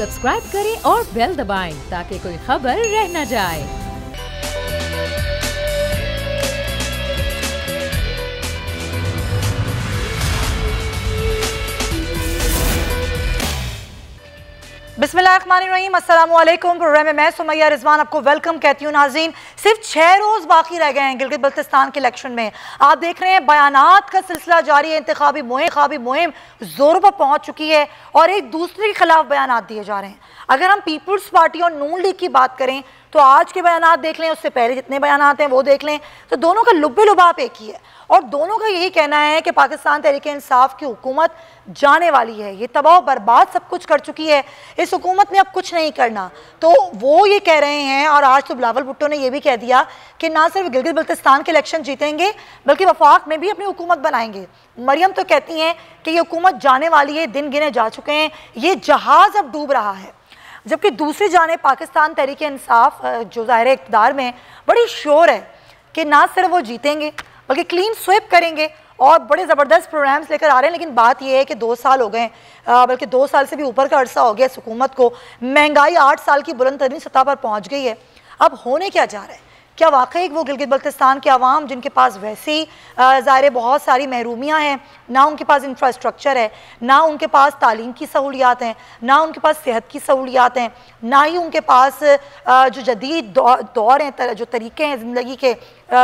Subscribe करें और bell दबाएं ताकि कोई खबर रह न जाए। बिस्मिल्लाहिर्रहमानिर्रहीम, अस्सलाम वालेकुम। प्रोग्राम में मैं सुमैया रिजवान आपको वेलकम कहती हूँ। नाज़रीन, सिर्फ 6 रोज़ बाकी रह गए हैं गिलगित बल्तिस्तान के इलेक्शन में। आप देख रहे हैं बयानात का सिलसिला जारी है। इंतखाबी मुहिम जोरों पर पहुँच चुकी है और एक दूसरे के खिलाफ बयानात दिए जा रहे हैं। अगर हम पीपल्स पार्टी और नून लीग की बात करें तो आज के बयानात देख लें, उससे पहले जितने बयानात हैं वो देख लें, तो दोनों का लुब्बे लुबाब एक ही है और दोनों का यही कहना है कि पाकिस्तान तहरीक-ए-इंसाफ की हुकूमत जाने वाली है, ये तबाह बर्बाद सब कुछ कर चुकी है, इस हुकूमत ने अब कुछ नहीं करना। तो वो ये कह रहे हैं और आज तो बिलावल भुट्टो ने यह भी कह दिया कि ना सिर्फ गिलगित बल्तिस्तान के इलेक्शन जीतेंगे बल्कि वफाक में भी अपनी हुकूमत बनाएंगे। मरियम तो कहती हैं कि ये हुकूमत जाने वाली है, दिन गिने जा चुके हैं, ये जहाज़ अब डूब रहा है। जबकि दूसरी जाने पाकिस्तान तहरीक-ए-इंसाफ जो ज़ाहिर इक़्तिदार में बड़ी श्योर है कि ना सिर्फ वो जीतेंगे बल्कि क्लीन स्वीप करेंगे और बड़े ज़बरदस्त प्रोग्राम्स लेकर आ रहे हैं। लेकिन बात यह है कि 2 साल हो गए, बल्कि 2 साल से भी ऊपर का अरसा हो गया इस हुकूमत को। महंगाई 8 साल की बुलंद तरीन सतह पर पहुँच गई है। अब होने क्या जा रहा है? क्या वाकई वो गिलगित बल्तिस्तान के अवाम जिनके पास वैसे ही ज़ाहिर बहुत सारी महरूमियाँ हैं, ना उनके पास इंफ्रास्ट्रक्चर है, ना उनके पास तालीम की सहूलियात हैं, ना उनके पास सेहत की सहूलियात हैं, ना ही उनके पास जो जदीद दौर हैं, जो तरीके हैं ज़िंदगी के,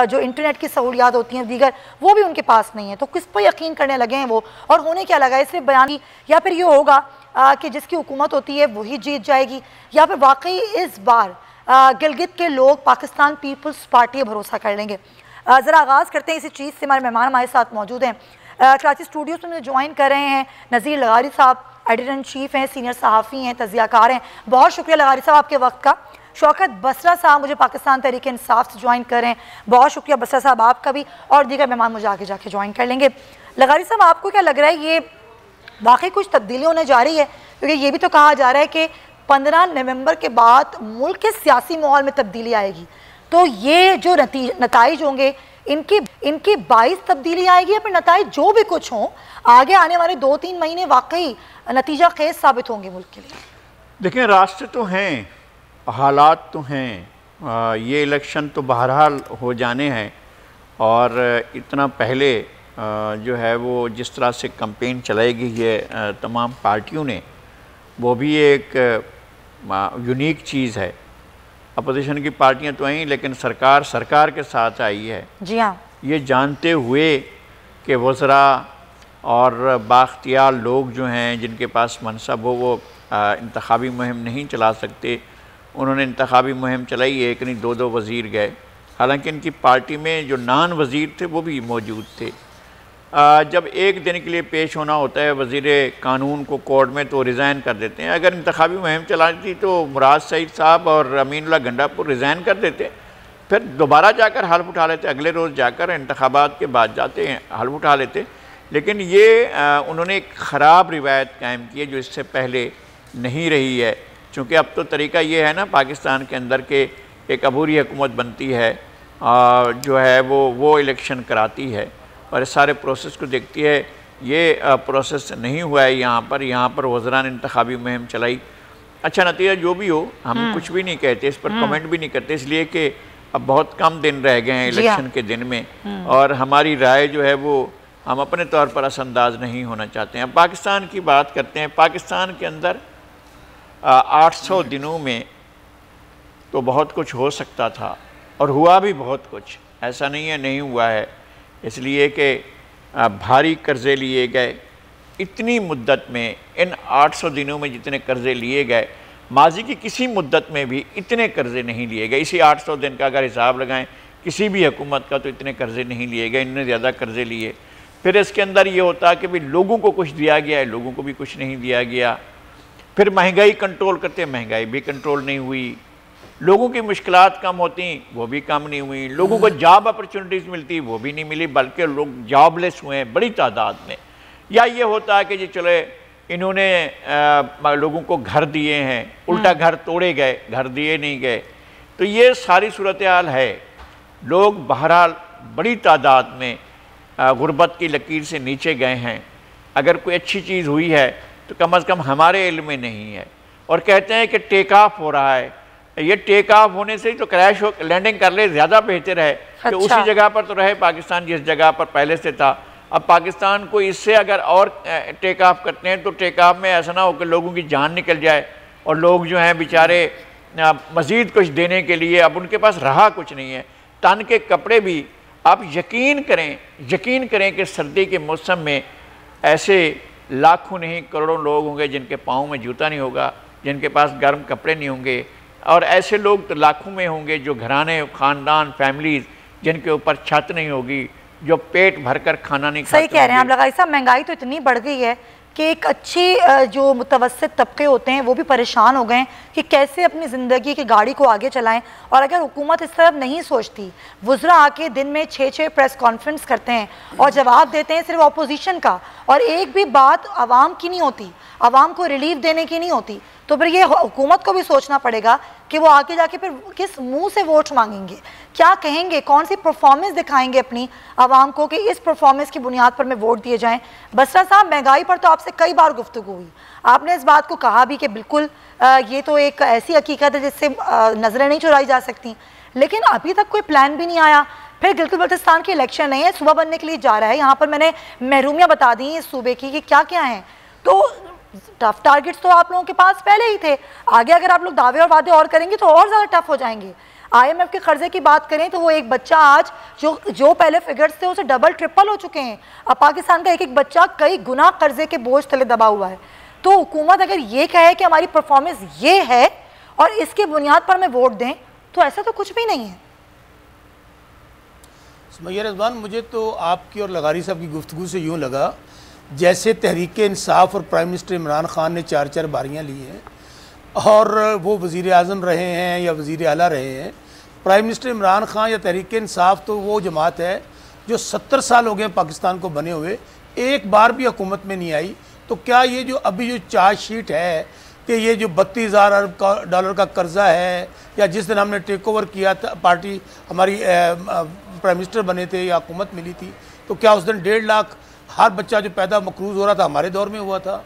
जो इंटरनेट की सहूलियात होती हैं दीगर, वो भी उनके पास नहीं है। तो किस पर यकीन करने लगे हैं वो, और होने क्या लगा है? सिर्फ बयान की, या फिर ये होगा कि जिसकी हुकूमत होती है वही जीत जाएगी, या फिर वाकई इस बार गिलगित के लोग पाकिस्तान पीपल्स पार्टी पर भरोसा कर लेंगे? ज़रा आगाज़ करते हैं इसी चीज़ से। हमारे मेहमान हमारे साथ मौजूद हैं, कराची स्टूडियोज़ में ज्वाइन कर रहे हैं नज़ीर लगारी साहब, एडिटर इन चीफ़ हैं, सीनियर सहाफ़ी हैं, तज़ियाकार हैं। बहुत शुक्रिया लगारी साहब आपके वक्त का। शौकत बसरा साहब मुझे पाकिस्तान तहरीक-ए-इंसाफ से ज्वाइन कर रहे हैं, बहुत शुक्रिया बसरा साहब आपका भी, और दीगर मेहमान मुझे आगे जाके ज्वाइन कर लेंगे। लगारी साहब, आपको क्या लग रहा है, ये वाकई कुछ तब्दीली होने जा रही है? क्योंकि ये भी तो कहा जा रहा है कि 15 नवंबर के बाद मुल्क के सियासी माहौल में तब्दीली आएगी, तो ये जो नतीजे होंगे इनकी 22 तब्दीली आएगी, या फिर नतीजे जो भी कुछ हों आगे आने वाले 2-3 महीने वाकई नतीजा खेज साबित होंगे मुल्क के लिए? देखिए, रास्ते तो हैं, हालात तो हैं, ये इलेक्शन तो बहरहाल हो जाने हैं, और इतना पहले जो है वो जिस तरह से कैंपेन चलाई गई है तमाम पार्टियों ने, वो भी एक यूनिक चीज़ है। अपोजिशन की पार्टियां तो आई, लेकिन सरकार के साथ आई है। जी हाँ, ये जानते हुए कि वज़रा और बाख्तियार लोग जो हैं जिनके पास मनसब हो वो इंतखाबी मुहिम नहीं चला सकते, उन्होंने इंतखाबी मुहिम चलाई, एक नहीं 2-2 वज़ीर गए। हालांकि इनकी पार्टी में जो नान वज़ीर थे वो भी मौजूद थे। जब एक दिन के लिए पेश होना होता है वज़ीर कानून को कोर्ट में, तो रिज़ाइन कर देते हैं। अगर इंतखाबी मुहिम चलानी थी तो मुराद सईद साहब और अमीनुल्लाह गंडापुर रिज़ाइन कर देते, फिर दोबारा जाकर हल्फ उठा लेते, अगले रोज़ जाकर इंतखाबात के बाद जाते हैं हल्फ उठा लेते। लेकिन ये उन्होंने एक ख़राब रिवायत कायम की है जो इससे पहले नहीं रही है। चूँकि अब तो तरीका ये है ना पाकिस्तान के अंदर के एक अबूरी हुकूमत बनती है, जो है वो इलेक्शन कराती है और इस सारे प्रोसेस को देखती है। ये प्रोसेस नहीं हुआ है यहाँ पर वज़रा ने इंतखाबी मुहिम चलाई। अच्छा, नतीजा जो भी हो, हम कुछ भी नहीं कहते, इस पर कमेंट भी नहीं करते, इसलिए कि अब बहुत कम दिन रह गए हैं इलेक्शन के दिन में, और हमारी राय जो है वो हम अपने तौर पर असंदाज नहीं होना चाहते हैं। अब पाकिस्तान की बात करते हैं। पाकिस्तान के अंदर 800 दिनों में तो बहुत कुछ हो सकता था और हुआ भी बहुत कुछ, ऐसा नहीं है नहीं हुआ है। इसलिए कि भारी कर्ज़े लिए गए इतनी मुद्दत में, इन 800 दिनों में जितने कर्ज़े लिए गए, माजी की किसी मुद्दत में भी इतने कर्ज़े नहीं लिए गए। इसी 800 दिन का अगर हिसाब लगाएं किसी भी हुकूमत का, तो इतने कर्ज़े नहीं लिए गए, इतने ज़्यादा कर्ज़े लिए। फिर इसके अंदर ये होता कि भाई लोगों को कुछ दिया गया है, लोगों को भी कुछ नहीं दिया गया। फिर महंगाई कंट्रोल करते, महंगाई भी कंट्रोल नहीं हुई। लोगों की मुश्किलात कम होती, वो भी कम नहीं हुई। लोगों को जॉब अपॉर्चुनिटीज़ मिलती, वो भी नहीं मिली, बल्कि लोग जॉबलेस हुए हैं बड़ी तादाद में। या ये होता है कि जी चले इन्होंने लोगों को घर दिए हैं, उल्टा घर तोड़े गए, घर दिए नहीं गए। तो ये सारी सूरत हाल है। लोग बहरहाल बड़ी तादाद में गुर्बत की लकीर से नीचे गए हैं। अगर कोई अच्छी चीज़ हुई है तो कम अज़ कम हमारे इल्म में नहीं है। और कहते हैं कि टेक ऑफ हो रहा है। ये टेक ऑफ होने से तो क्रैश हो लैंडिंग कर ले, ज़्यादा बेहतर है कि उसी जगह पर तो रहे पाकिस्तान जिस जगह पर पहले से था। अब पाकिस्तान को इससे अगर और टेक ऑफ करते हैं तो टेक ऑफ में ऐसा ना हो कि लोगों की जान निकल जाए और लोग जो हैं बेचारे मज़ीद कुछ देने के लिए अब उनके पास रहा कुछ नहीं है। तन के कपड़े भी आप यकीन करें कि सर्दी के मौसम में ऐसे लाखों नहीं करोड़ों लोग होंगे जिनके पाँव में जूता नहीं होगा, जिनके पास गर्म कपड़े नहीं होंगे, और ऐसे लोग तो लाखों में होंगे जो घराने, ख़ानदान, फैमिलीज़ जिनके ऊपर छत नहीं होगी, जो पेट भरकर खाना नहीं खाते। सही कह रहे हैं आप लगाई साहब, महंगाई तो इतनी बढ़ गई है कि एक अच्छी जो मुतवस्सित तबके होते हैं वो भी परेशान हो गए हैं कि कैसे अपनी ज़िंदगी की गाड़ी को आगे चलाएं। और अगर हुकूमत इस तरफ नहीं सोचती, वुज़रा आके दिन में 6 प्रेस कॉन्फ्रेंस करते हैं और जवाब देते हैं सिर्फ अपोजिशन का, और एक भी बात आवाम की नहीं होती, आवाम को रिलीफ देने की नहीं होती, तो फिर ये हुकूमत को भी सोचना पड़ेगा कि वो आगे जाके फिर किस मुंह से वोट मांगेंगे, क्या कहेंगे, कौन सी परफॉर्मेंस दिखाएंगे अपनी आवाम को कि इस परफॉर्मेंस की बुनियाद पर में वोट दिए जाएं। बसरा साहब, महंगाई पर तो आपसे कई बार गुफ्तगू हुई, आपने इस बात को कहा भी कि बिल्कुल ये तो एक ऐसी हकीकत है जिससे नज़रें नहीं चुराई जा सकती, लेकिन अभी तक कोई प्लान भी नहीं आया। फिर गिलगित बल्तिस्तान की इलेक्शन नहीं है, सूबा बनने के लिए जा रहा है, यहाँ पर मैंने महरूमियाँ बता दी इस सूबे की कि क्या क्या हैं। तो टफ टारगेट्स तो आप लोगों के पास पहले ही थे, आगे अगर आप लोग दावे और वादे और करेंगे तो और ज़्यादा टफ हो जाएंगे। IMF के कर्जे की बात करें तो वो एक बच्चा आज जो पहले फिगर्स थे उसे डबल ट्रिपल हो चुके हैं। अब पाकिस्तान का एक बच्चा कई गुना कर्जे के बोझ तले दबा हुआ है। तो हुकूमत अगर ये कहे कि हमारी परफॉर्मेंस ये है और इसके बुनियाद पर हमें वोट दें, तो ऐसा तो कुछ भी नहीं है। सुमैया रिजवान, मुझे तो आपकी और लगारी साहब की गुफ्तगू से यूँ लगा जैसे तहरीक इंसाफ और प्राइम मिनिस्टर इमरान खान ने 4 बारियाँ ली हैं और वो वज़ीर आज़म रहे हैं या वज़ीर आला रहे हैं। प्राइम मिनिस्टर इमरान खान या तहरीक इंसाफ तो वो जमात है जो 70 साल हो गए पाकिस्तान को बने हुए, एक बार भी हुकूमत में नहीं आई। तो क्या ये जो अभी जो चार्जशीट है कि ये जो 32,000 अरब डॉलर का कर्जा है, या जिस दिन हमने टेक ओवर किया था, पार्टी हमारी प्राइम मिनिस्टर बने थे या हुकूमत मिली थी, तो क्या उस दिन 1.5 लाख हर बच्चा जो पैदा मकरूज़ हो रहा था हमारे दौर में हुआ था?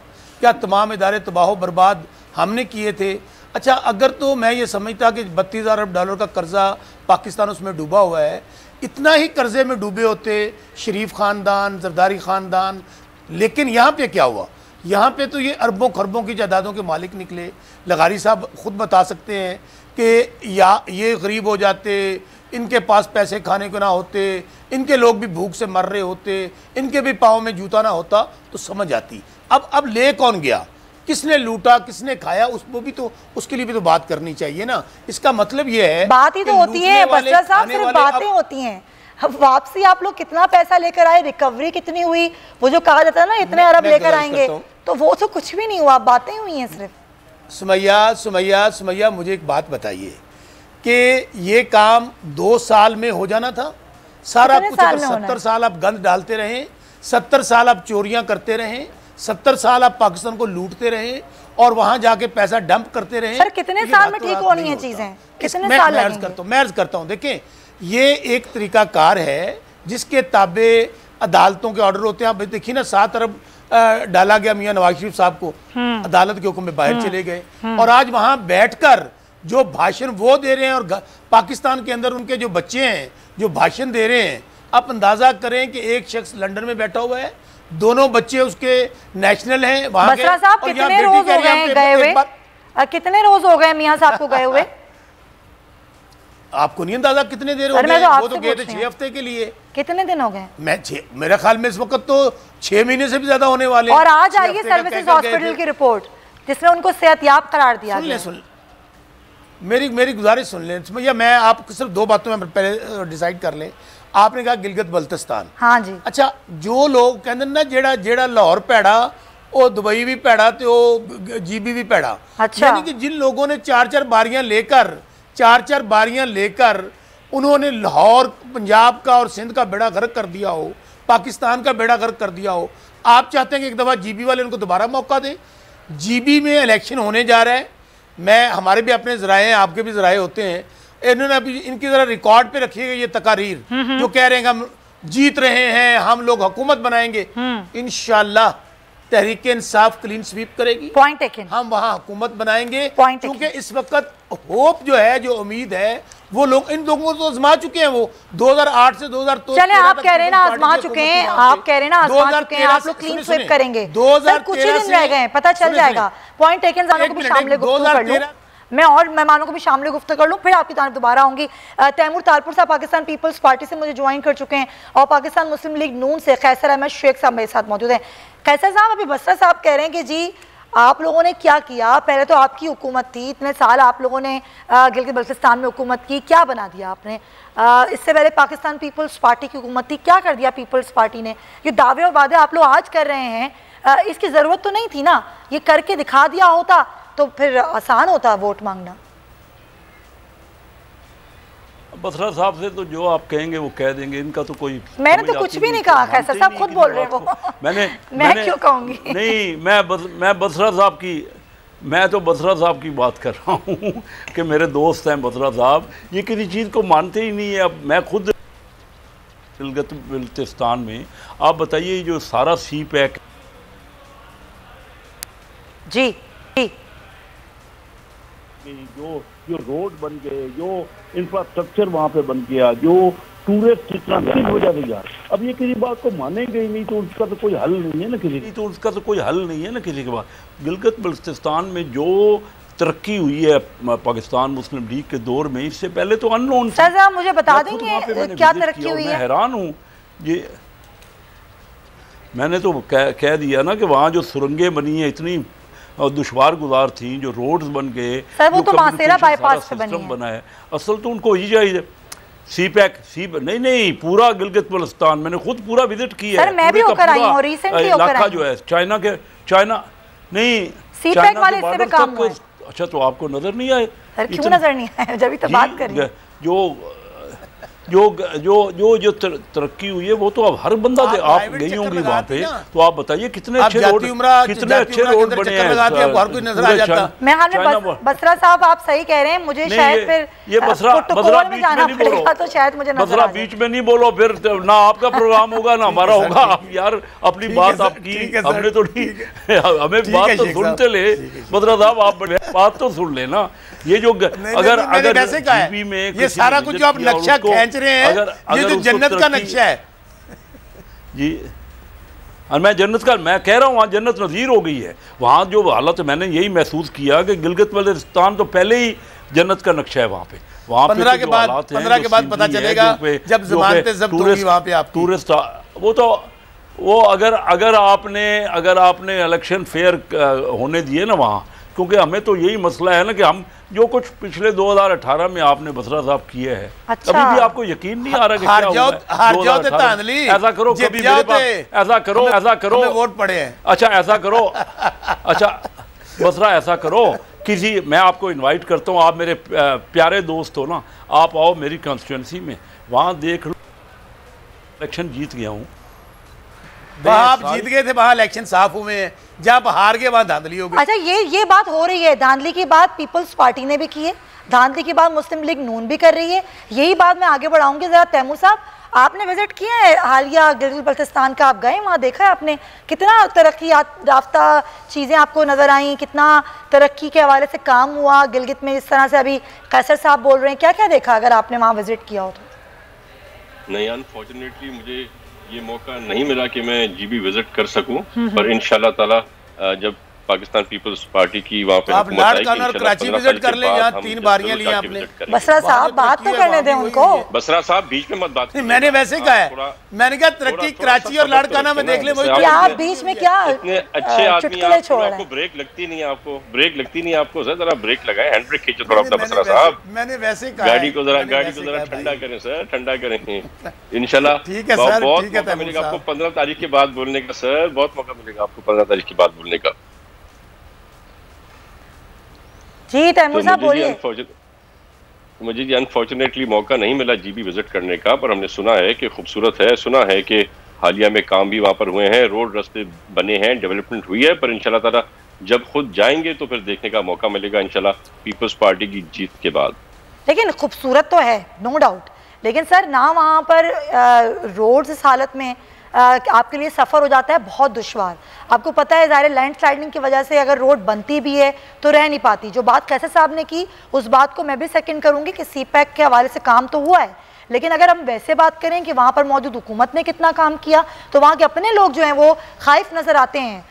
क्या तमाम इदारे तबाह बर्बाद हमने किए थे? अच्छा, अगर तो मैं ये समझता कि 32,000 अरब डॉलर का कर्जा पाकिस्तान उसमें डूबा हुआ है, इतना ही कर्जे में डूबे होते शरीफ ख़ानदान, जरदारी ख़ानदान, लेकिन यहाँ पे क्या हुआ? यहाँ पे तो ये अरबों खरबों की जायदादों के मालिक निकले। लगारी साहब ख़ुद बता सकते हैं कि या ये गरीब हो जाते, इनके पास पैसे खाने को ना होते, इनके लोग भी भूख से मर रहे होते, इनके भी पाँव में जूता ना होता, तो समझ आती। अब ले कौन गया, किसने लूटा, किसने खाया, उसको भी तो, उसके लिए भी तो बात करनी चाहिए ना। इसका मतलब ये है, बात ही तो होती है बसरा साहब, सिर्फ बातें होती हैं। वापसी आप लोग कितना पैसा लेकर आए, रिकवरी कितनी हुई, वो जो कहा जाता है ना इतने अरब लेकर आएंगे, तो वो तो कुछ भी नहीं हुआ, बातें हुई हैं सिर्फ। सुमैया मुझे एक बात बताइए कि ये काम 2 साल में हो जाना था सारा कुछ? अगर 70 साल आप गंद डालते रहें, 70 साल आप चोरियां करते रहें, 70 साल आप पाकिस्तान को लूटते रहें और वहां जाके पैसा डंप करते रहें, सर कितने साल में ठीक होनी है चीजें? कितने साल लगेंगे? मैं अर्ज करता हूं, देखें ये एक तरीकाकार है जिसके ताबे अदालतों के ऑर्डर होते हैं। आप देखिए ना, 7 अरब डाला गया मियां नवाज शरीफ साहब को, अदालत के हुक्म में बाहर चले गए, और आज वहां बैठकर जो भाषण वो दे रहे हैं और पाकिस्तान के अंदर उनके जो बच्चे हैं जो भाषण दे रहे हैं, आप अंदाजा करें कि एक शख्स लंदन में बैठा हुआ है, दोनों बच्चे उसके नेशनल हैं वहां के, साहब कितने रोज हो गए गए हुए? कितने रोज हो गए मियां साहब को गए हुए? आपको नहीं अंदाजा कितने देर हो गए? वो तो गए थे 6 हफ्ते के लिए। कितने दिन हो गए? मेरे ख्याल में इस वक्त तो 6 महीने से भी ज्यादा होने वाले। और आज आइए सर्विसेज हॉस्पिटल की रिपोर्ट जिसमें उनको सेहतयाब करार दिया गया। सुन मेरी गुजारिश सुन लें भैया, मैं आप सिर्फ 2 बातों में पहले डिसाइड कर लें। आपने कहा गिलगित बल्तिस्तान, हाँ जी। अच्छा, जो लोग कहते ना जेड़ा लाहौर पैड़ा वो दुबई भी पैड़ा तो वो जीबी भी पैड़ा। अच्छा। यानी कि जिन लोगों ने 4-4 बारियां लेकर उन्होंने लाहौर पंजाब का और सिंध का बेड़ा गर्क कर दिया हो, पाकिस्तान का बेड़ा गर्क कर दिया हो, आप चाहते हैं कि एक दफ़ा जीबी वाले उनको दोबारा मौका दें? जीबी में इलेक्शन होने जा रहा है, मैं हमारे भी अपने ज़राए हैं, आपके भी ज़राए होते हैं, इन्होंने अभी इनकी ज़रा रिकॉर्ड पे रखिएगा ये तकारीर जो कह रहे हैं हम जीत रहे हैं, हम लोग हुकूमत बनाएंगे। इंशाल्लाह तहरीक इंसाफ क्लीन स्वीप करेगी, पॉइंट टेकन, हम वहाँ हुकूमत बनाएंगे, पॉइंट क्योंकि इस वक्त होप जो है, जो उम्मीद है, वो लोग इन लोगों को तो आजमा चुके हैं। वो 2008 से 2013 चले आप कह रहे हैं ना आजमा चुके हैं, आप कह रहे हैं ना आजमा चुके हैं, आप लोग क्लीन स्वीप करेंगे, सर कुछ ही दिन रह गए, पता चल जाएगा। पॉइंट टेकन वालों को भी शामिल गुफ्तगू कर लूं मैं और मेहमानों को भी शामिल गुफ्तगू कर लूँ, फिर आपकी तरफ दोबारा आऊंगी। तैमूर तालपुर साहब पाकिस्तान पीपल्स पार्टी से मुझे ज्वाइन कर चुके हैं और पाकिस्तान मुस्लिम लीग नून से कैसर अहमद शेख साहब मेरे साथ मौजूद हैं। कैसर साहब, अभी बसरा साहब कह रहे हैं कि जी आप लोगों ने क्या किया, पहले तो आपकी हुकूमत थी, इतने साल आप लोगों ने गिलगित बल्तिस्तान में हुकूमत की, क्या बना दिया आपने? इससे पहले पाकिस्तान पीपल्स पार्टी की हुकूमत थी, क्या कर दिया पीपल्स पार्टी ने? ये दावे और वादे आप लोग आज कर रहे हैं, इसकी ज़रूरत तो नहीं थी ना, ये करके दिखा दिया होता तो फिर आसान होता वोट मांगना। बसरा साहब से तो जो आप कहेंगे वो कह देंगे, इनका तो कोई, मैंने तो कुछ भी नहीं कहा, कैसर साहब खुद बोल रहे हैं वो। मैं क्यों कहूँगी? नहीं, मैं बसरा साहब की, मैं तो बसरा साहब की बात कर रहा हूँ कि मेरे दोस्त हैं बसरा साहब, ये किसी चीज़ को मानते ही नहीं है। अब मैं खुद गिलगित बल्तिस्तान में, आप बताइए जो सारा सी पैक जी जो रोड बन गए, जो इंफ्रास्ट्रक्चर वहाँ पे बन गया, जो टूरिस्ट इतना किस वजह से जा, अब ये किसी बात को मानेंगे ही नहीं, तो उसका तो कोई हल नहीं है ना किसी के पास। गिलगित बल्तिस्तान में जो तरक्की हुई है पाकिस्तान मुस्लिम लीग के दौर में, इससे पहले तो अननोन। सर साहब मुझे बता देंगे क्या तरक्की हुई है? मैं हैरान हूँ, ये मैंने तो कह दिया ना कि वहाँ जो सुरंगें बनी हैं इतनी और दुश्वार गुजार थी, जो रोड्स बन गए, सर वो तो मासेरा बाईपास पे बना है, असल तो उनको ही चाहिए सी पैक नहीं पूरा गिलगित बल्तिस्तान मैंने खुद पूरा विजिट किया है। सर मैं भी होकर आई हूं, रिसेंटली होकर आई हूं। जो है चाइना नहीं सी पैक वाले इससे पे काम हुआ है। अच्छा, तो आपको नजर नहीं आए? सर क्यों नजर नहीं आए, जब भी तो बात कर रही है। जो तरक्की हुई है वो तो अब हर बंदा दे, आप गई होंगी वहाँ पे, तो आप बताइए कितने अच्छे रोड बने हैं। बसरा साहब आप सही कह रहे हैं, मुझे शायद फिर ये बसरा बीच में नहीं बोलो, तो शायद मुझे बसरा बीच में नहीं बोलो, फिर ना आपका प्रोग्राम होगा ना हमारा होगा। आप यार अपनी बात आपकी, हमने तो नहीं, हमें बात तो सुनते ले बसरा साहब, आप बात तो सुन लेना। ये जो अगर जीबी में ये सारा कुछ जो आप नक्शा खींच रहे हैं, ये तो जन्नत का नक्शा है जी। और मैं जन्नत का, मैं कह रहा हूँ वहाँ जन्नत नज़ीर हो गई है। वहाँ जो हालत, मैंने यही महसूस किया कि गिलगित बल्तिस्तान तो पहले ही जन्नत का नक्शा है वहाँ पे। वहाँ 15 के बाद पता चलेगा जब ज़मानतें ज़ब्त होंगी वहाँ पे। आप टूरिस्ट वो अगर आपने इलेक्शन फेयर होने दिए ना वहाँ, क्योंकि हमें तो यही मसला है ना कि हम जो कुछ पिछले 2018 में आपने बसरा साहब किए हैं, अच्छा। अभी भी आपको यकीन नहीं आ रहा कि हार जाओ ऐसा करो, कभी मेरे पास ऐसा करो वोट पड़े हैं। अच्छा ऐसा करो, अच्छा बसरा ऐसा करो, किसी, मैं आपको इनवाइट करता हूँ, आप मेरे प्यारे दोस्त हो ना, आप आओ मेरी कॉन्स्टिट्यूंसी में, वहाँ देख लो, इलेक्शन जीत गया हूँ। वहाँ आप जीत गए थे, वहाँ इलेक्शन साफ हुए हैं, जब हार गए वहाँ धांधली हो गई। अच्छा, ये बात हो रही है, धांधली की बात पीपल्स पार्टी ने भी की है, धांधली की बात मुस्लिम लीग नून भी कर रही है, यही बात मैं आगे बढ़ाऊंगी। जरा तैमूर साहब, आपने विजिट किया है हालिया गिलगित बल्तिस्तान का, आप गए वहाँ, देखा है आपने कितना तरक्की याफ्ता चीज़ें आपको नजर आई, कितना तरक्की के हवाले से काम हुआ गिलगित में, इस तरह से अभी कैसर साहब बोल रहे हैं, क्या क्या देखा अगर आपने वहाँ विजिट किया हो तो? नहीं, अनफॉर्चुनेटली मुझे ये मौका नहीं मिला कि मैं जीबी विजिट कर सकूं, पर इंशाल्लाह ताला जब पाकिस्तान पीपल्स पार्टी की वहाँ पे आप लाड़काना और कराची विजिट कर लें, यहाँ 3 बारियां ली आपने। बसरा साहब बात तो करने दें उनको। बसरा साहब बीच में मत बात। मैंने वैसे कहा है, मैंने कहा तरक्की कराची और लाड़काना में देख ले। क्या आप बीच में क्या इतने अच्छे आदमी, आपको ब्रेक लगती नहीं, आपको ब्रेक लगती नहीं, आपको सर जरा ब्रेक लगाए, हैंड ब्रेक खींचो थोड़ा अपना बसरा साहब। मैंने वैसे कहा, गाड़ी को जरा ठंडा करें सर, ठंडा करें इंशाल्लाह। ठीक है सर, बहुत मौका मिलेगा आपको 15 तारीख के बाद बोलने का सर, बहुत मौका मिलेगा आपको 15 तारीख के बाद बोलने का। जी तैमूर साहब बोलिए। मुझे जी अनफॉर्चुनेटली मौका नहीं मिला जीबी विजिट करने का, पर हमने सुना है कि खूबसूरत है, सुना है कि हालिया में काम भी वहाँ पर हुए हैं, रोड रास्ते बने हैं, डेवलपमेंट हुई है, पर इंशाल्लाह ताला जब खुद जाएंगे तो फिर देखने का मौका मिलेगा इंशाल्लाह पीपल्स पार्टी की जीत के बाद। लेकिन खूबसूरत तो है नो डाउट, लेकिन सर ना वहाँ पर रोड्स इस हालत में, आपके लिए सफ़र हो जाता है बहुत दुश्वार। आपको पता है ज़ाहिर लैंड स्लाइडिंग की वजह से अगर रोड बनती भी है तो रह नहीं पाती। जो बात कैसे साहब ने की उस बात को मैं भी सेकंड करूँगी कि CPEC के हवाले से काम तो हुआ है, लेकिन अगर हम वैसे बात करें कि वहाँ पर मौजूद हुकूमत ने कितना काम किया तो वहाँ के अपने लोग जो हैं वो खाइफ नज़र आते हैं।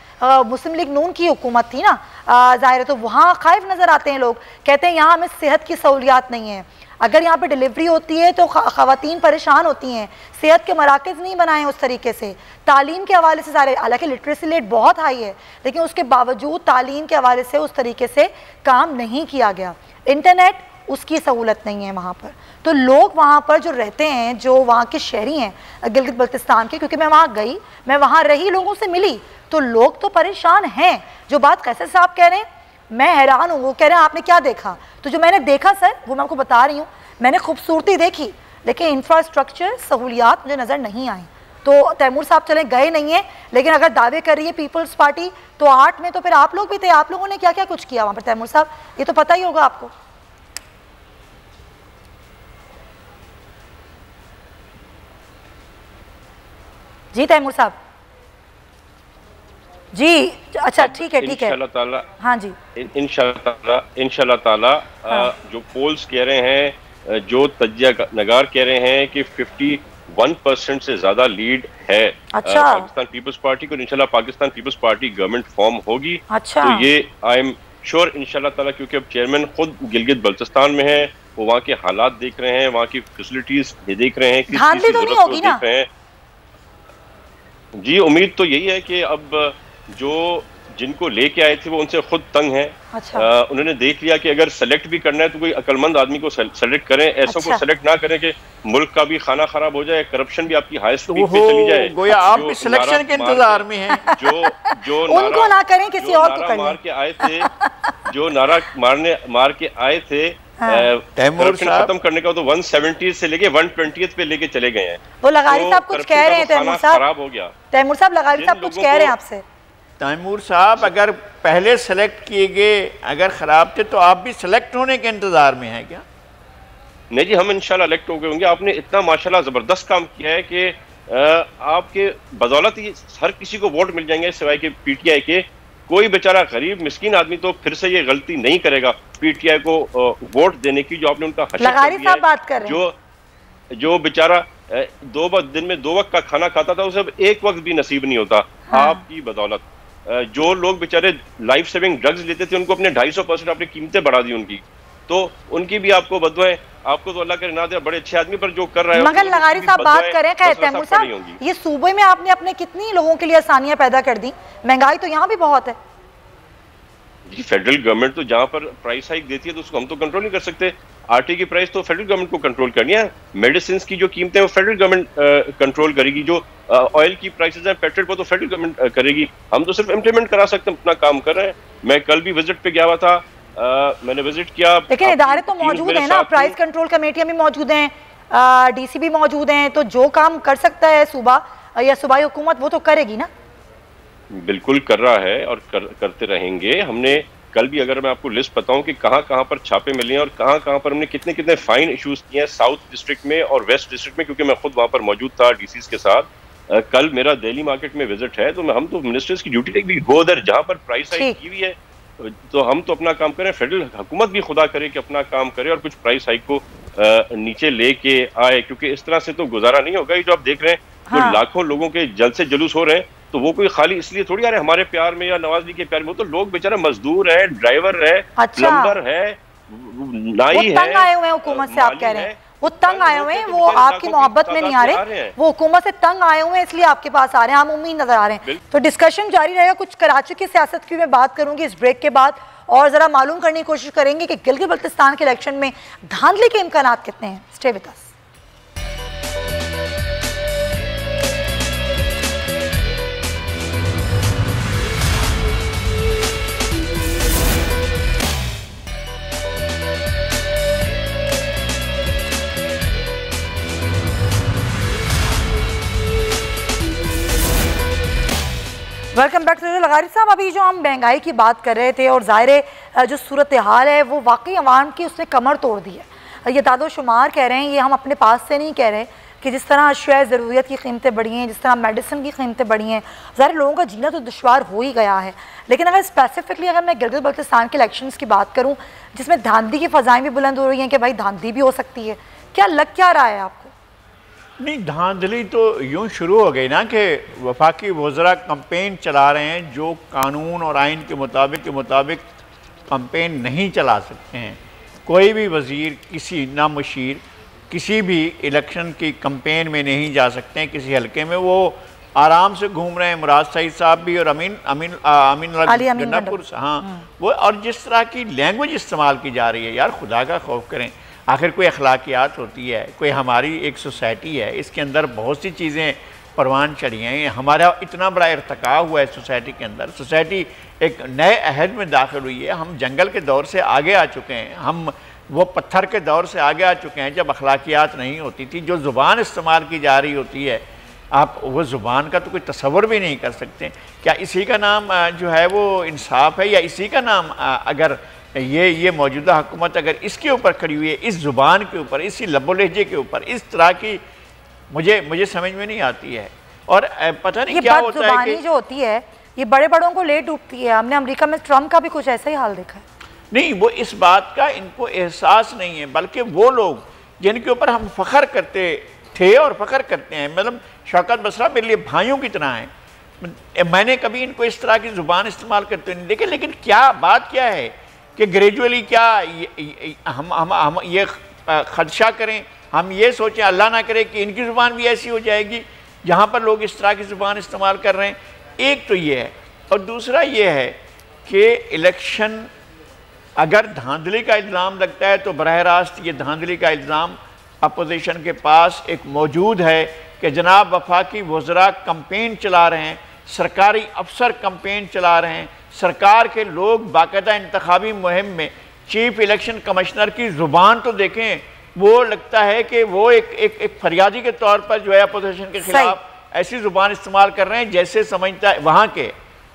मुस्लिम लीग नून की हुकूमत थी ना ज़ाहिर है, तो वहाँ खाइफ नज़र आते हैं लोग, कहते हैं यहाँ हमें सेहत की सहूलियात नहीं है। अगर यहाँ पे डिलीवरी होती है तो ख़वातीन परेशान होती हैं, सेहत के मराकज़ नहीं बनाए उस तरीके से। तालीम के हवाले से सारे, हालांकि लिटरेसी रेट बहुत हाई है लेकिन उसके बावजूद तालीम के हवाले से उस तरीके से काम नहीं किया गया। इंटरनेट उसकी सहूलत नहीं है वहाँ पर। तो लोग वहाँ पर जो रहते हैं, जो वहाँ के शहरी हैं गिलगित बल्तिस्तान के, क्योंकि मैं वहाँ गई, मैं वहाँ रही, लोगों से मिली, तो लोग तो परेशान हैं। जो बात कैसर साहब कह रहे हैं मैं हैरान हूँ। वो कह रहे हैं आपने क्या देखा, तो जो मैंने देखा सर वो मैं आपको बता रही हूँ। मैंने खूबसूरती देखी लेकिन इंफ्रास्ट्रक्चर सहूलियात मुझे नज़र नहीं आई। तो तैमूर साहब चले गए नहीं हैं, लेकिन अगर दावे कर रही है पीपल्स पार्टी तो 8 में तो फिर आप लोग भी थे। आप लोगों ने क्या क्या कुछ किया वहाँ पर तैमूर साहब, ये तो पता ही होगा आपको। जी तैमूर साहब जी, अच्छा ठीक है इंशाल्लाह ताला, हाँ जी इंशाल्लाह ताला जो पोल्स कह रहे हैं, जो तज्जिया नगार कह रहे हैं कि 51% से ज्यादा लीड है पाकिस्तान पीपल्स पार्टी को। इंशाल्लाह पाकिस्तान पीपल्स पार्टी गवर्नमेंट फॉर्म होगी। अच्छा। तो ये आई एम श्योर इंशाल्लाह ताला, क्योंकि अब चेयरमैन खुद गिलगित बल्तिस्तान में है, वो वहाँ के हालात देख रहे हैं, वहाँ की फैसिलिटीज देख रहे हैं, किस चीज की जरूरत है देख रहे हैं। जी उम्मीद तो यही है कि अब जो जिनको लेके आए थे वो उनसे खुद तंग हैं। अच्छा। उन्होंने देख लिया कि अगर सेलेक्ट भी करना है तो कोई अक्लमंद आदमी को सेलेक्ट करें, ऐसों को सेलेक्ट ना करें कि मुल्क का भी खाना खराब हो जाए, करप्शन भी आपकी हाई स्पीड पे चली जाए। गोया आप भी सिलेक्शन के इंतजार में हैं। जो उनको ना करें, किसी और को करें। मार के आए थे, जो नारा मार के आए थे करप्शन खत्म करने का, तो 170 से लेके 120 पे लेके चले गए हैं। वो लगारी साहब कुछ कह रहे हैं, तैमूर साहब खराब हो गया। तैमूर साहब लगारी साहब कुछ कह रहे हैं आपसे। तैमूर साहब अगर पहले सेलेक्ट किए गए अगर ख़राब थे तो आप भी सेलेक्ट होने के इंतज़ार में हैं क्या? नहीं जी, हम इंशाल्लाह इलेक्ट हो गए होंगे। आपने इतना माशाल्लाह ज़बरदस्त काम किया है कि आपके बदौलत ही हर किसी को वोट मिल जाएंगे सिवाय के PTI के। कोई बेचारा गरीब मिस्कीन आदमी तो फिर से ये गलती नहीं करेगा PTI को वोट देने की, जो आपने उनका लगारी साहब बात कर रहे हैं। जो बेचारा 2 दिन में 2 वक्त का खाना खाता था, उसे अब 1 वक्त भी नसीब नहीं होता। हाँ। आपकी बदौलत जो लोग बेचारे लाइफ सेविंग ड्रग्स लेते थे उनको अपने 250% आपने कीमतें बढ़ा दी उनकी, तो उनकी भी आपको बदुआएं। आपको तो अल्लाह करे ना दे, बड़े अच्छे आदमी, पर जो कर रहा है। मगर लगारी साहब बात करें तैमूर साहब, ये सूबे में आपने अपने कितनी लोगों के लिए आसानियां पैदा कर दी, महंगाई तो यहाँ भी बहुत है। जी फेडरल गवर्नमेंट तो जहाँ पर प्राइस हाइक देती है तो उसको हम तो कंट्रोल नहीं कर सकते। आटे की प्राइस तो फेडरल गवर्नमेंट को कंट्रोल करनी है, मेडिसिन की जो कीमतें हैं वो फेडरल गवर्नमेंट कंट्रोल करेगी, जो ऑयल की प्राइसेस हैं पेट्रोल पर तो फेडरल गवर्नमेंट करेगी। हम तो सिर्फ इम्प्लीमेंट करा सकते हैं, अपना काम कर रहे हैं। मैं कल भी विजिट पे गया हुआ था, मैंने विजिट किया। लेकिन इदारे तो मौजूद है ना, प्राइस कंट्रोल कमेटियां भी मौजूद हैं, DC भी मौजूद हैं, तो जो काम कर सकता है सूबा या सूबाई हुकूमत वो तो करेगी ना। बिल्कुल कर रहा है और करते रहेंगे। हमने कल भी, अगर मैं आपको लिस्ट बताऊं कि कहाँ कहाँ पर छापे मिले हैं और कहाँ कहाँ पर हमने कितने कितने फाइन इश्यूज किए हैं साउथ डिस्ट्रिक्ट में और वेस्ट डिस्ट्रिक्ट में, क्योंकि मैं खुद वहाँ पर मौजूद था DCs के साथ। कल मेरा दिल्ली मार्केट में विजिट है, तो हम तो मिनिस्टर्स की ड्यूटी लेके भी गो उधर जहाँ पर प्राइस हाइक की हुई है, तो हम तो अपना काम करें। फेडरल हुकूमत भी खुदा करे कि अपना काम करे और कुछ प्राइस हाइक को नीचे लेके आए, क्योंकि इस तरह से तो गुजारा नहीं होगा। ये जो आप देख रहे हैं, जो लाखों लोगों के जल से जुलूस हो रहे हैं, तो वो कोई खाली इसलिए थोड़ी आ रहे हमारे प्यार में या नवाज लीग के प्यार में, वो तो लोग बेचारा मजदूर है, ड्राइवर है, प्लम्बर है, नाई है, तंग आए हुए हैं हुकूमत से। आप कह रहे हैं वो तंग आए हुए हैं, वो आपकी मोहब्बत में नहीं आ रहे, वो हुकूमत से तंग आए हुए हैं इसलिए आपके पास आ रहे हैं, हम उम्मीद नजर आ रहे हैं। तो डिस्कशन जारी रहेगा। कुछ कराची की सियासत की मैं बात करूंगी इस ब्रेक के बाद, और जरा मालूम करने की कोशिश करेंगे कि गिलगित बल्तिस्तान के इलेक्शन में धांधली के इम्कान कितने हैं। Stay with us. Welcome back to Lagari साहब। अभी जो हम महंगाई की बात कर रहे थे और ज़ाहिर जो सूरत हाल है वो वाकई अवाम की उसने कमर तोड़ दी है। ये दादो शुमार कह रहे हैं, ये हम अपने पास से नहीं कह रहे, कि जिस तरह अशिया ज़रूरियत की कीमतें बढ़ी हैं, जिस तरह मेडिसिन की कीमतें बढ़ी हैं, ज़ाहिर लोगों का जीना तो दुश्वार हो ही गया है। लेकिन अगर स्पेसिफिकली अगर मैं गिलगित बल्तिस्तान के इलेक्शंस की बात करूँ, जिसमें धांधली की फ़ज़ाएँ भी बुलंद हो रही हैं कि भाई धांधली भी हो सकती है, क्या लग क्या रहा है आपको? नहीं, धांधली तो यूँ शुरू हो गई ना कि वफाकी वज़रा कंपेन चला रहे हैं जो कानून और आइन के मुताबिक कंपेन नहीं चला सकते हैं। कोई भी वज़ीर, किसी ना मुशीर किसी भी इलेक्शन की कंपेन में नहीं जा सकते हैं किसी हलके में। वो आराम से घूम रहे हैं, मुराद सईद साहब भी और अमीन गन्नापुर से। हाँ, वो और जिस तरह की लैंग्वेज इस्तेमाल की जा रही है, यार खुदा का खौफ करें। आखिर कोई अखलाकियात होती है, कोई हमारी एक सोसाइटी है, इसके अंदर बहुत सी चीज़ें परवान चढ़ी हैं। हमारा इतना बड़ा इर्तिका हुआ है सोसाइटी के अंदर, सोसाइटी एक नए अहद में दाखिल हुई है। हम जंगल के दौर से आगे आ चुके हैं, हम वो पत्थर के दौर से आगे आ चुके हैं जब अखलाकियात नहीं होती थी। जो ज़ुबान इस्तेमाल की जा रही होती है, आप वो ज़ुबान का तो कोई तसव्वुर भी नहीं कर सकते। क्या इसी का नाम जो है वो इंसाफ है, या इसी का नाम अगर ये मौजूदा हुकूमत अगर इसके ऊपर खड़ी हुई है, इस ज़ुबान के ऊपर, इसी लबो लहजे के ऊपर, इस तरह की मुझे समझ में नहीं आती है। और पता नहीं क्या होता है कि जो होती है ये बड़े बड़ों को ले डूबती है। हमने अमेरिका में ट्रम्प का भी कुछ ऐसा ही हाल देखा है। नहीं, वो इस बात का इनको एहसास नहीं है, बल्कि वो लोग जिनके ऊपर हम फ़ख्र करते थे और फ़ख्र करते हैं, मतलब शौकत बसरा मेरे लिए भाइयों की तरह हैं। मैंने कभी इनको इस तरह की ज़ुबान इस्तेमाल करते नहीं देखे। लेकिन क्या बात क्या है कि ग्रेजुअली क्या हम ये खदशा करें, हम ये सोचें, अल्लाह ना करे कि इनकी ज़ुबान भी ऐसी हो जाएगी जहाँ पर लोग इस तरह की ज़ुबान इस्तेमाल कर रहे हैं। एक तो ये है, और दूसरा ये है कि इलेक्शन अगर धांधली का इल्ज़ाम लगता है तो बरह रास्त ये धांधली का इल्ज़ाम अपोजिशन के पास एक मौजूद है कि जनाब वफाकी वज़रा कंपेन चला रहे हैं, सरकारी अफसर कंपेन चला रहे हैं, सरकार के लोग बाकायदा इंतखाबी मुहिम में। चीफ इलेक्शन कमिश्नर की ज़ुबान तो देखें, वो लगता है कि वो एक फरियादी के तौर पर जो है अपोजिशन के खिलाफ ऐसी ज़ुबान इस्तेमाल कर रहे हैं जैसे समझता है वहाँ के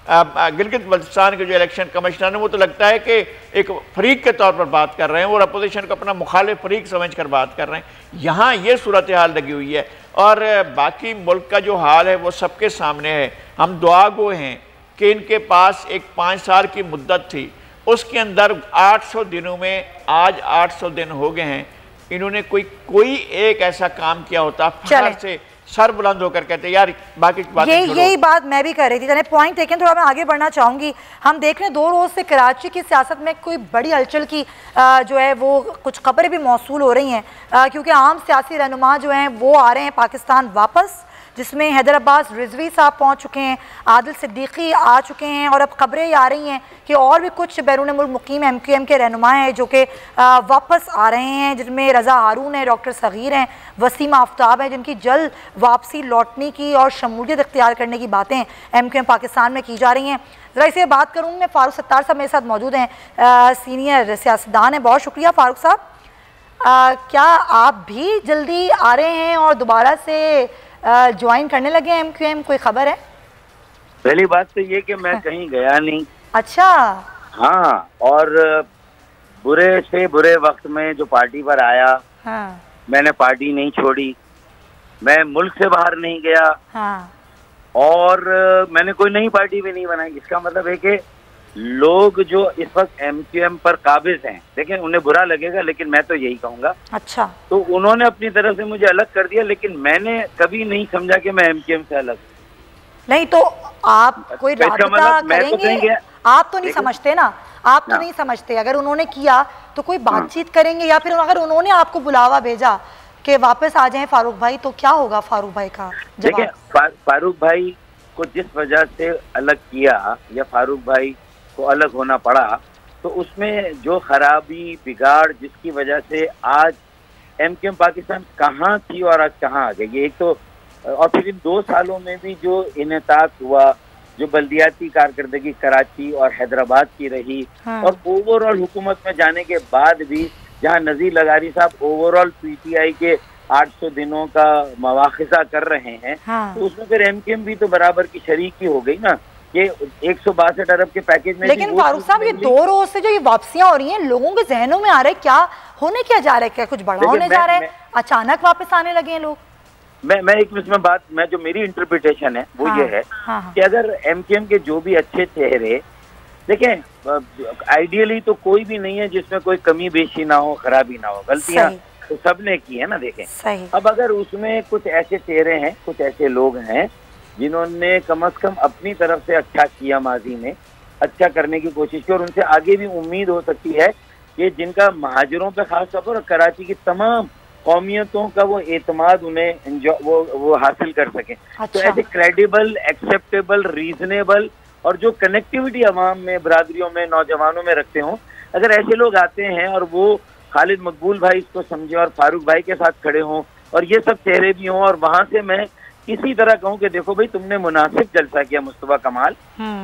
गिलगित बल्तिस्तान के जो इलेक्शन कमिश्नर हैं, वो तो लगता है कि एक फरीक के तौर पर बात कर रहे हैं और अपोजिशन को अपना मुखालिफ फरीक समझ कर बात कर रहे हैं। यहाँ ये सूरत हाल लगी हुई है और बाकी मुल्क का जो हाल है वो सबके सामने है। हम दुआ गो हैं कि इनके पास एक 5 साल की मुद्दत थी, उसके अंदर 800 दिनों में आज 800 दिन हो गए हैं, इन्होंने कोई एक ऐसा काम किया होता फखर से सर बुलंद होकर कहते यार बाकी यही बात मैं भी कर रही थी। पॉइंट लेकिन थोड़ा मैं आगे बढ़ना चाहूँगी। हम देख रहे हैं 2 रोज़ से कराची की सियासत में कोई बड़ी हलचल की जो है वो कुछ खबरें भी मौसूल हो रही हैं, क्योंकि आम सियासी रहनुमा जो हैं वो आ रहे हैं पाकिस्तान वापस, जिसमें हैदर अब्बास रिजवी साहब पहुंच चुके हैं, आदिल सिद्दीकी आ चुके हैं, और अब खबरें आ रही हैं कि और भी कुछ बैरून मुल्क मुकीम MQM के रहनुमा हैं जो कि वापस आ रहे हैं, जिनमें रज़ा हारून है, डॉक्टर सगीर हैं, वसीम आफ्ताब हैं, जिनकी जल्द वापसी लौटने की और शमूलियत इख्तियार करने की बातें MQM पाकिस्तान में की जा रही हैं। ज़रा इसे बात करूँगी मैं, फ़ारूक सत्तार साहब मेरे साथ मौजूद हैं, सीनियर सियासतदान हैं। बहुत शुक्रिया फ़ारूक साहब। क्या आप भी जल्दी आ रहे हैं और दोबारा से ज्वाइन करने लगे MQM, कोई खबर है? पहली बात तो ये कि मैं कहीं गया नहीं। अच्छा। हाँ, और बुरे से बुरे वक्त में जो पार्टी पर आया, हाँ। मैंने पार्टी नहीं छोड़ी, मैं मुल्क से बाहर नहीं गया, हाँ। और मैंने कोई नई पार्टी भी नहीं बनाई। इसका मतलब है कि लोग जो इस वक्त MQM पर काबिज हैं, लेकिन उन्हें बुरा लगेगा, लेकिन मैं तो यही कहूँगा। अच्छा। तो उन्होंने अपनी तरफ से मुझे अलग कर दिया, लेकिन मैंने कभी नहीं समझा कि मैं MQM से अलग नहीं। तो आप कोई राबता करेंगे? आप तो नहीं समझते ना, आप तो नहीं समझते। अगर उन्होंने किया तो कोई बातचीत करेंगे, या फिर अगर उन्होंने आपको बुलावा भेजा कि वापस आ जाएं फारूक भाई, तो क्या होगा फारूक भाई का जवाब? देखिए, फारूक भाई को जिस वजह से अलग किया या फारूक भाई को अलग होना पड़ा, तो उसमें जो खराबी बिगाड़ जिसकी वजह से आज MQM पाकिस्तान कहाँ थी और आज कहाँ आ गई, एक तो, और फिर इन 2 सालों में भी जो इनेताक हुआ, जो बल्दियाती कारकर्दगी कराची और हैदराबाद की रही, हाँ। और ओवरऑल हुकूमत में जाने के बाद भी जहाँ नज़ीर लगारी साहब ओवरऑल PTI के 800 दिनों का मवाखिजा कर रहे हैं, हाँ। तो उसमें फिर MQM भी तो बराबर की शरीकी हो गई ना, कि 162 अरब के पैकेज में। लेकिन फारूक साहब, ये 2 रोज से जो ये वापसियां हो रही हैं, लोगों के जहनों में आ रहा है क्या होने क्या जा रहा है, क्या कुछ बड़ा होने जा रहा है, अचानक वापस आने लगे हैं लोग? मैं एक इसमें बात, मैं जो मेरी इंटरप्रिटेशन है वो ये है कि अगर एमकेएम के जो भी अच्छे चेहरे, देखें आइडियली तो कोई भी नहीं है जिसमें कोई कमी बेशी ना हो, खराबी ना हो, गलतियां तो सबने की है ना। देखें अब अगर उसमें कुछ ऐसे चेहरे हैं, कुछ ऐसे लोग हैं जिन्होंने कम से कम अपनी तरफ से अच्छा किया, माजी में अच्छा करने की कोशिश की, और उनसे आगे भी उम्मीद हो सकती है कि जिनका महाजरों पे खास तौर पर कराची की तमाम कौमियतों का वो एतमाद उन्हें वो हासिल कर सके। तो ऐसे क्रेडिबल, एक्सेप्टेबल, रीजनेबल और जो कनेक्टिविटी अवाम में, बरादरियों में, नौजवानों में रखते हों, अगर ऐसे लोग आते हैं और वो खालिद मकबूल भाई इसको समझे और फारूक भाई के साथ खड़े हों और ये सब चेहरे भी हों, और वहां से मैं इसी तरह कहूँ कि देखो भाई तुमने मुनासिब जलसा किया मुस्तफा कमाल,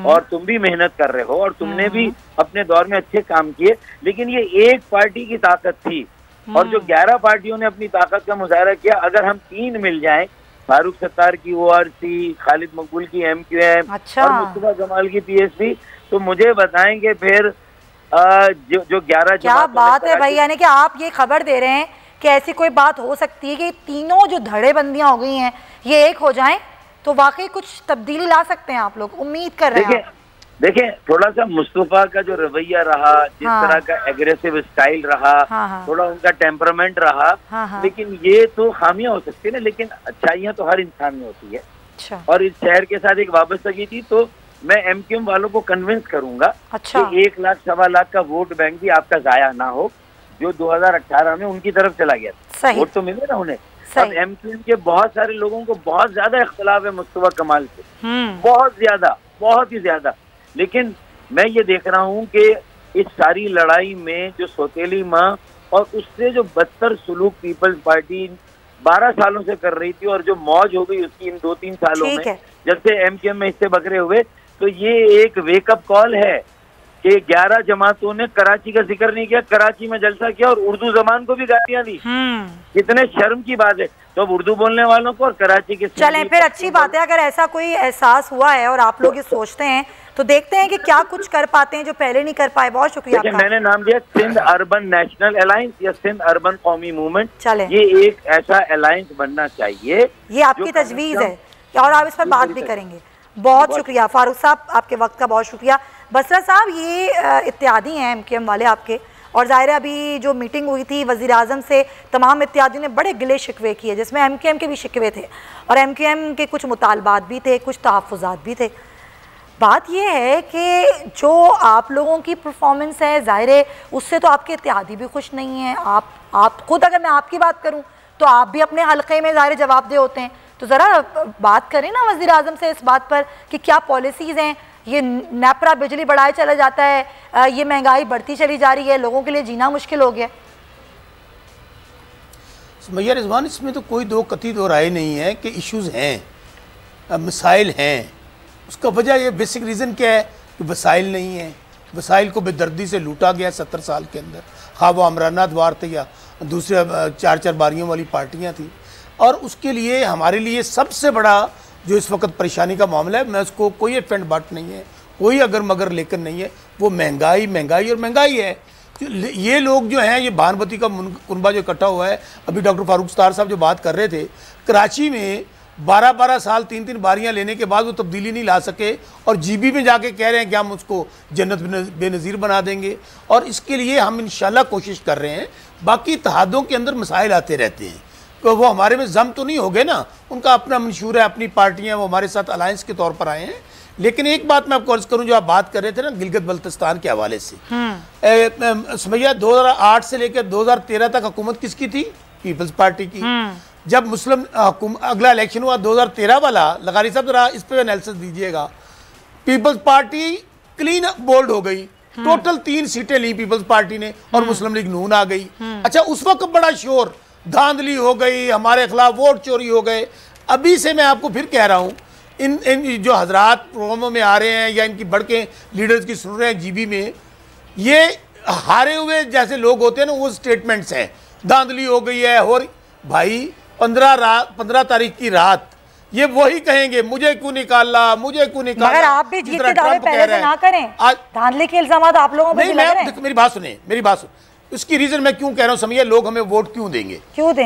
और तुम भी मेहनत कर रहे हो और तुमने भी अपने दौर में अच्छे काम किए, लेकिन ये एक पार्टी की ताकत थी और जो 11 पार्टियों ने अपनी ताकत का मुजाहरा किया, अगर हम 3 मिल जाएं, फारूक सत्तार की ओआरसी, खालिद मकबूल की एमक्यूएम और मुस्तफा कमाल की पीएसपी, तो मुझे बताएंगे फिर जो 11 क्या बात है भाई, यानी कि आप ये खबर दे रहे हैं कि ऐसी कोई बात हो सकती है कि तीनों जो धड़ेबंदियां हो गई हैं ये एक हो जाएं तो वाकई कुछ तब्दीली ला सकते हैं आप लोग, उम्मीद कर रहे हैं। देखें थोड़ा सा मुस्तफा का जो रवैया रहा, जिस तरह का एग्रेसिव स्टाइल रहा, थोड़ा उनका टेम्परामेंट रहा, लेकिन ये तो खामियां हो सकती है ना, लेकिन अच्छाइयां तो हर इंसान में होती है। और इस शहर के साथ एक वाबस्तगी थी, तो मैं एमक्यूएम वालों को कन्विंस करूंगा कि 1 लाख सवा लाख का वोट बैंक भी आपका जाया ना हो, जो 2018 में उनकी तरफ चला गया था। वोट तो मिले ना उन्हें। अब एमक्यूएम के बहुत सारे लोगों को बहुत ज्यादा इख्तलाफ है मुस्तफा कमाल से, बहुत ज्यादा, बहुत ही ज्यादा, लेकिन मैं ये देख रहा हूँ कि इस सारी लड़ाई में जो सौतेली माँ और उससे जो बदतर सुलूक पीपल्स पार्टी 12 सालों से कर रही थी और जो मौज हो गई उसकी इन 2-3 सालों में जब से एमक्यूएम में हिस्से बकरे हुए, तो ये एक वेकअप कॉल है कि 11 जमातों ने कराची का जिक्र नहीं किया, कराची में जलसा किया और उर्दू जबान को भी गालियां दी। कितने शर्म की बात है। तो अब उर्दू बोलने वालों को और कराची के, चलें फिर अच्छी बात है अगर ऐसा कोई एहसास हुआ है और आप लोग ये सोचते हैं तो देखते हैं कि क्या कुछ कर पाते हैं जो पहले नहीं कर पाए। बहुत शुक्रिया आपका। मैंने नाम दिया सिंध अर्बन नेशनल अलायंस या सिंध अर्बन कौमी मूवमेंट। चलें, ये एक ऐसा अलायंस बनना चाहिए, ये आपकी तजवीज़ है और आप इस पर बात भी करेंगे। बहुत शुक्रिया फारूक साहब, आपके वक्त का बहुत शुक्रिया। बसरा साहब, ये इत्यादी हैं एमक्यूएम वाले आपके, और ज़ाहिर है अभी जो मीटिंग हुई थी वज़ीर आज़म से तमाम इत्यादियों ने बड़े गिले शिकवे किए, जिसमें एमक्यूएम के भी शिकवे थे और एमक्यूएम के कुछ मुतालबात भी थे, कुछ तहफ़्फ़ुज़ात भी थे। बात यह है कि जो आप लोगों की परफॉर्मेंस है, ज़ाहिर है उससे तो आपके इत्यादी भी खुश नहीं हैं। आप खुद, अगर मैं आपकी बात करूँ तो आप भी अपने हल्के में ज़ाहिर जवाबदेह होते हैं, तो ज़रा बात करें ना वज़ीर आज़म से इस बात पर कि क्या पॉलिसीज़ हैं। ये नेपरा बिजली बढ़ाए चला जाता है, ये महंगाई बढ़ती चली जा रही है, लोगों के लिए जीना मुश्किल हो गया। सुमैया रिजवान, इसमें तो कोई दो राय नहीं है कि इश्यूज़ हैं, मसाइल हैं। उसका वजह ये बेसिक रीज़न क्या है कि वसाइल नहीं है। वसाइल को बेदर्दी से लूटा गया 70 साल के अंदर, खा वो अमराना द्वार थे या दूसरे 4-4 बारियों वाली पार्टियाँ थी। और उसके लिए हमारे लिए सबसे बड़ा जो इस वक्त परेशानी का मामला है, मैं उसको कोई एफेंड बट नहीं है, कोई अगर मगर लेकर नहीं है, वो महंगाई और महंगाई है। ये लोग जो हैं, ये भानवती का कुनबा जो इकट्ठा हुआ है, अभी डॉक्टर फारूक सत्तार साहब जो बात कर रहे थे, कराची में 12-12 साल 3-3 बारियां लेने के बाद वो तब्दीली नहीं ला सके और जीबी में जाके कह रहे हैं कि हम उसको जन्नत बेनज़ीर बना देंगे। और इसके लिए हम इंशाल्लाह कोशिश कर रहे हैं। बाकी इत्तेहादों के अंदर मसाइल आते रहते हैं, तो वो हमारे में जम तो नहीं हो गए ना, उनका अपना मंशूर है, अपनी पार्टियां, वो हमारे साथ अलायंस के तौर पर आए हैं। लेकिन एक बात मैं आपको अर्ज करूं, जो आप बात कर रहे थे ना गिलगित बल्तिस्तान के हवाले से, सुमैया 2008 से लेकर 2013 तक हुकूमत किसकी थी? पीपल्स पार्टी की। जब मुस्लिम अगला इलेक्शन हुआ 2013 वाला, लगारी साहब जरा इस पर एनालिसिस दीजिएगा, पीपल्स पार्टी क्लीन बोल्ड हो गई, टोटल 3 सीटें ली पीपल्स पार्टी ने और मुस्लिम लीग नून आ गई। अच्छा, उस वक्त बड़ा शोर, धांधली हो गई, हमारे खिलाफ वोट चोरी हो गए। अभी से मैं आपको फिर कह रहा हूँ, इन जो हजरात प्रोग्रामों में आ रहे हैं या इनकी बढ़ के लीडर्स की सुन रहे हैं जीबी में, ये हारे हुए जैसे लोग होते हैं ना, वो स्टेटमेंट्स हैं, धांधली हो गई है। और भाई 15 तारीख की रात ये वही कहेंगे, मुझे क्यों निकाला, मुझे क्यों निकाला। मगर आप भी जीत के दावे पहले से ना करें, धांधली के इल्जाम आप लोगों पर भी लग रहे हैं। मेरी बात सुने, उसकी रीजन मैं क्यों कह रहा हूं, समझिए लोग हमें वोट क्यों देंगे।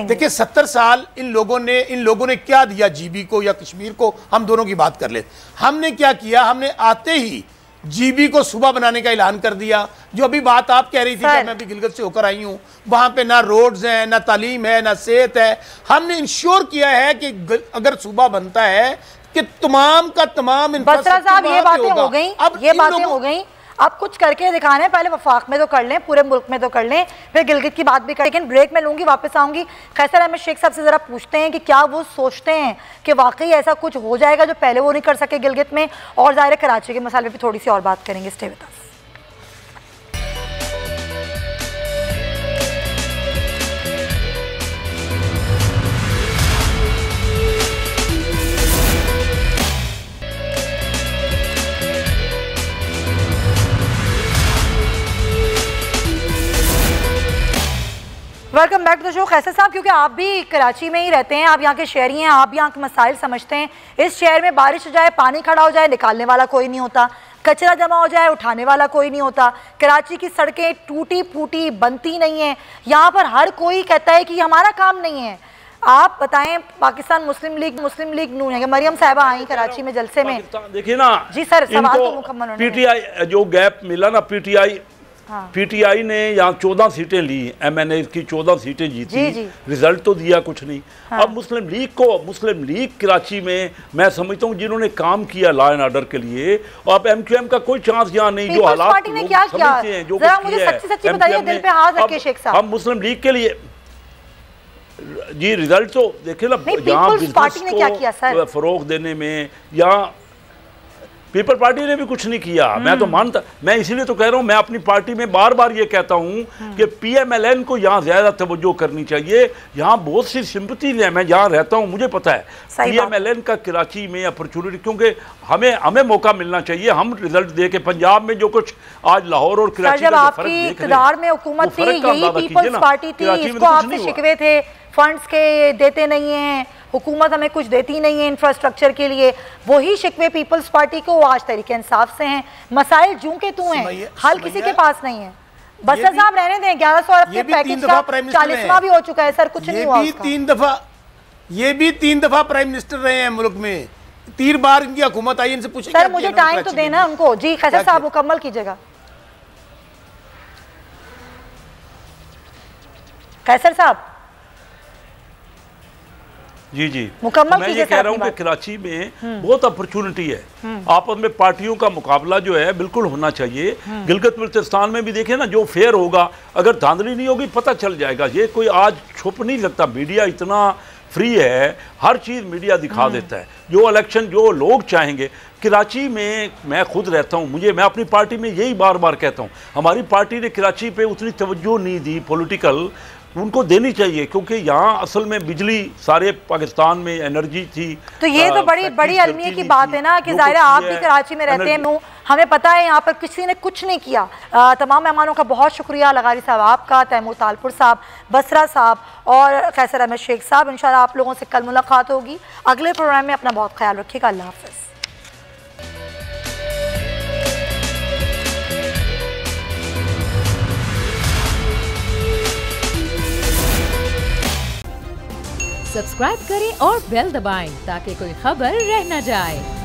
देखिए 70 साल इन लोगों ने क्या दिया जीबी को या कश्मीर को, हम दोनों की बात कर ले। हमने क्या किया, हमने आते ही जीबी को सूबा बनाने का ऐलान कर दिया। जो अभी बात आप कह रही थी कि मैं अभी गिलगित से होकर आई हूं, वहां पे ना रोड्स हैं, ना तालीम है, ना सेहत है। हमने इंश्योर किया है कि अगर सूबा बनता है कि तमाम का तमाम बसरा साहब ये बातें हो गई, ये बातें हो गई, अब कुछ करके दिखाना है। पहले वफाक में तो कर लें, पूरे मुल्क में तो कर लें, फिर गिलगित की बात भी करें। लेकिन ब्रेक में लूंगी, वापस आऊंगी। कैसर अहमद शेख साहब से जरा पूछते हैं कि क्या वो सोचते हैं कि वाकई ऐसा कुछ हो जाएगा जो पहले वो नहीं कर सके गिलगित में, और ज़ाहिर कराची के मसाले पर थोड़ी सी और बात करेंगे। Stay with us. Welcome back to the show. Qaiser साहब, क्योंकि आप भी कराची में ही रहते हैं, आप यहाँ के शहरी हैं, आप यहाँ के मसाइल समझते हैं। इस शहर में बारिश हो जाए, पानी खड़ा हो जाए, निकालने वाला कोई नहीं होता, कचरा जमा हो जाए, उठाने वाला कोई नहीं होता। कराची की सड़कें टूटी फूटी बनती नहीं हैं। यहाँ पर हर कोई कहता है कि हमारा काम नहीं है। आप बताएं, पाकिस्तान मुस्लिम लीग नून है, मरियम साहिबा आई कराची में जलसे में, देखिए ना जी सर, सवाल तो मुकम्मल होने पीटीआई जो गैप मिला ना, पीटीआई ने यहाँ 14 सीटें ली, MNA की 14 सीटें जीती, रिजल्ट तो दिया कुछ नहीं। अब मुस्लिम लीग कराची में मैं समझता हूँ जिन्होंने काम किया लॉ एंड ऑर्डर के लिए, और अब MQM का कोई चांस यहाँ नहीं। जो हालात समझते हैं, जो हम मुस्लिम लीग के लिए जी रिजल्ट तो देखे ना, यहाँ बिजनेस को फरोग देने में या पीपल पार्टी ने भी कुछ नहीं किया। मैं तो मानता, मैं इसीलिए तो कह रहा हूं, मैं अपनी पार्टी में बार बार ये कहता हूं कि PMLN को यहाँ ज्यादा तवज्जो करनी चाहिए। यहाँ बहुत सी सिंपथीज है, मैं जहाँ रहता हूँ मुझे पता है। PMLN का कराची में अपॉर्चुनिटी, क्योंकि हमें मौका मिलना चाहिए। हम रिजल्ट दे के पंजाब में जो कुछ आज लाहौर और कराची का फर्क देख रहे हैं, में हुकूमत थी, यही पीपल्स पार्टी थी, इसको आपसे शिकवे थे फंड्स के देते नहीं हैं, हुकूमत हमें कुछ देती नहीं है इंफ्रास्ट्रक्चर के लिए। वही शिकवे पीपल्स पार्टी को आज तरीके इंसाफ से हैं। मसाइल जूं के तू हैं, हल किसी के पास नहीं है। बसर साहब रहने दें, 1100 अरब के पैकेज का 40वां भी हो चुका है सर, कुछ नहीं हुआ। ये भी 3 दफा प्राइम मिनिस्टर रहे हैं मुल्क में, 3 बार इनकी हुकूमत आई। इनसे पूछें सर, मुझे टाइम तो देना उनको। जी कैसर साहब मुकम्मल कीजिएगा। कैसर साहब जी मुकम्मल मैं ये कह रहा हूँ कि कराची में बहुत अपॉर्चुनिटी है। आपस में पार्टियों का मुकाबला जो है बिल्कुल होना चाहिए। गिलगित बल्तिस्तान में भी देखें ना, जो फेयर होगा, अगर धांधली नहीं होगी पता चल जाएगा। ये कोई आज छुप नहीं सकता, मीडिया इतना फ्री है, हर चीज़ मीडिया दिखा देता है। जो इलेक्शन जो लोग चाहेंगे, कराची में मैं खुद रहता हूँ, मैं अपनी पार्टी में यही बार बार कहता हूँ, हमारी पार्टी ने कराची पे उतनी तवज्जो नहीं दी पॉलिटिकल, उनको देनी चाहिए, क्योंकि यहाँ असल में बिजली सारे पाकिस्तान में एनर्जी थी। तो ये तो बड़ी अलमिया की बात है ना कि ज़ाहिर आप भी कराची में रहते हैं, हमें पता है यहाँ पर किसी ने कुछ नहीं किया। तमाम मेहमानों का बहुत शुक्रिया, लगारी साहब आपका, तैमूर तालपुर साहब, बसरा साहब और कैसर अहमद शेख साहब। इंशाल्लाह आप लोगों से कल मुलाकात होगी अगले प्रोग्राम में। अपना बहुत ख्याल रखिएगा। अल्लाह हाफ़िज़। सब्सक्राइब करें और बेल दबाएं ताकि कोई खबर रह न जाए।